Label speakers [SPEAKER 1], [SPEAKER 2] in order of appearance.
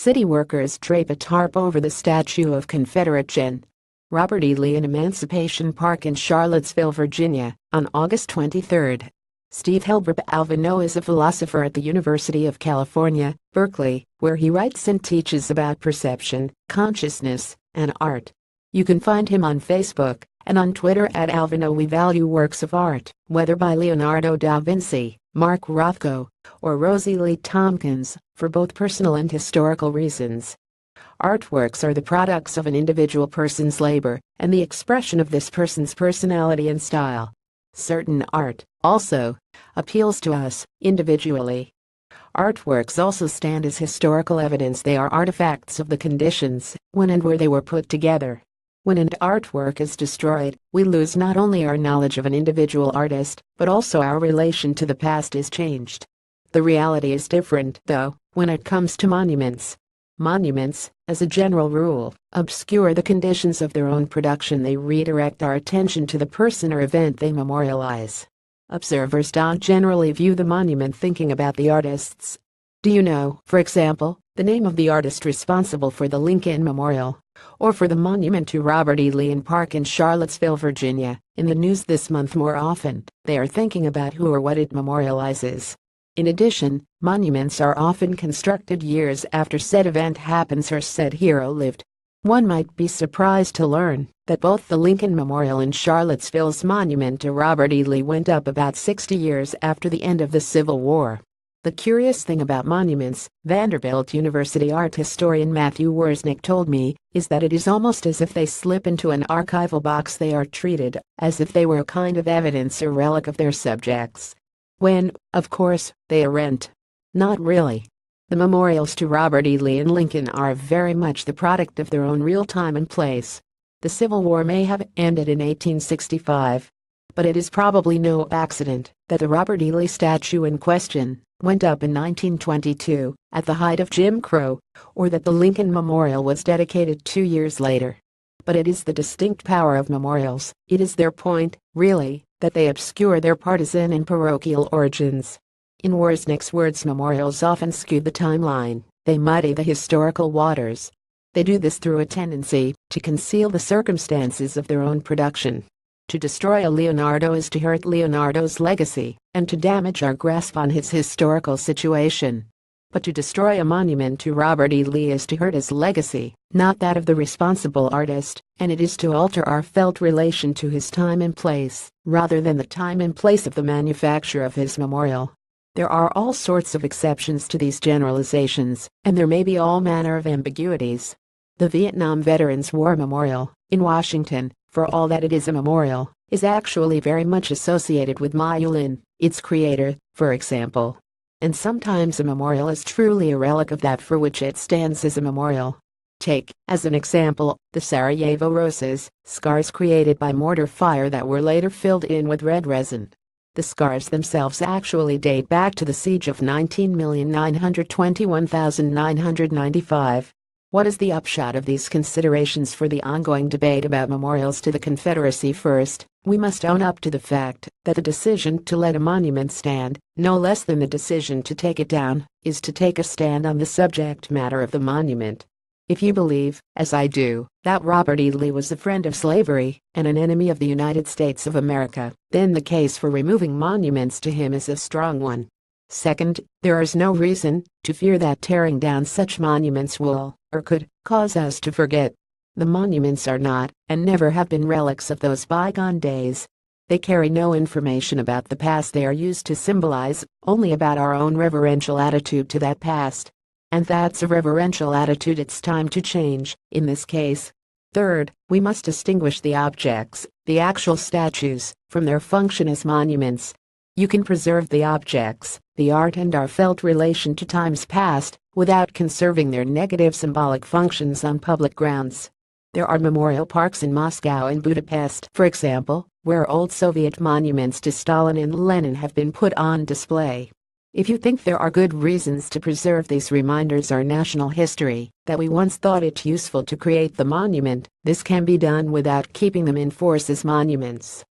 [SPEAKER 1] City workers drape a tarp over the statue of Confederate Gen. Robert E. Lee in Emancipation Park in Charlottesville, Virginia, on August 23. Steve Hilbrip Alvino is a philosopher at the University of California, Berkeley, where he writes and teaches about perception, consciousness, and art. You can find him on Facebook and on Twitter at Alvino. We value works of art, whether by Leonardo da Vinci, Mark Rothko, or Rosie Lee Tompkins, for both personal and historical reasons. Artworks are the products of an individual person's labor and the expression of this person's personality and style. Certain art, also, appeals to us individually. Artworks also stand as historical evidence. They are artifacts of the conditions when and where they were put together. When an artwork is destroyed, we lose not only our knowledge of an individual artist, but also our relation to the past is changed. The reality is different, though, when it comes to monuments. Monuments, as a general rule, obscure the conditions of their own production. They redirect our attention to the person or event they memorialize. Observers don't generally view the monument thinking about the artists. Do you know, for example, the name of the artist responsible for the Lincoln Memorial, or for the monument to Robert E. Lee Park in Charlottesville, Virginia, in the news this month? More often, they are thinking about who or what it memorializes. In addition, monuments are often constructed years after said event happens or said hero lived. One might be surprised to learn that both the Lincoln Memorial and Charlottesville's monument to Robert E. Lee went up about 60 years after the end of the Civil War. The curious thing about monuments, Vanderbilt University art historian Matthew Worsnick told me, is that it is almost as if they slip into an archival box. They are treated as if they were a kind of evidence or relic of their subjects, when, of course, they aren't. Not really. The memorials to Robert E. Lee and Lincoln are very much the product of their own real time and place. The Civil War may have ended in 1865, but it is probably no accident that the Robert E. Lee statue in question went up in 1922, at the height of Jim Crow, or that the Lincoln Memorial was dedicated 2 years later. But it is the distinct power of memorials, it is their point, really, that they obscure their partisan and parochial origins. In Worsnick's words, memorials often skew the timeline, they muddy the historical waters. They do this through a tendency to conceal the circumstances of their own production. To destroy a Leonardo is to hurt Leonardo's legacy, and to damage our grasp on his historical situation. But to destroy a monument to Robert E. Lee is to hurt his legacy, not that of the responsible artist, and it is to alter our felt relation to his time and place, rather than the time and place of the manufacture of his memorial. There are all sorts of exceptions to these generalizations, and there may be all manner of ambiguities. The Vietnam Veterans War Memorial, in Washington, for all that it is a memorial, is actually very much associated with Ma Yulin, its creator, for example. And sometimes a memorial is truly a relic of that for which it stands as a memorial. Take, as an example, the Sarajevo roses, scars created by mortar fire that were later filled in with red resin. The scars themselves actually date back to the siege of 19,921,995. What is the upshot of these considerations for the ongoing debate about memorials to the Confederacy? First, we must own up to the fact that the decision to let a monument stand, no less than the decision to take it down, is to take a stand on the subject matter of the monument. If you believe, as I do, that Robert E. Lee was a friend of slavery and an enemy of the United States of America, then the case for removing monuments to him is a strong one. Second, there is no reason to fear that tearing down such monuments will, or could, cause us to forget. The monuments are not, and never have been, relics of those bygone days. They carry no information about the past. They are used to symbolize only about our own reverential attitude to that past. And that's a reverential attitude it's time to change, in this case. Third, we must distinguish the objects, the actual statues, from their function as monuments. You can preserve the objects, the art and our felt relation to times past, without conserving their negative symbolic functions on public grounds. There are memorial parks in Moscow and Budapest, for example, where old Soviet monuments to Stalin and Lenin have been put on display. If you think there are good reasons to preserve these reminders of national history, that we once thought it useful to create the monument, this can be done without keeping them in force as monuments.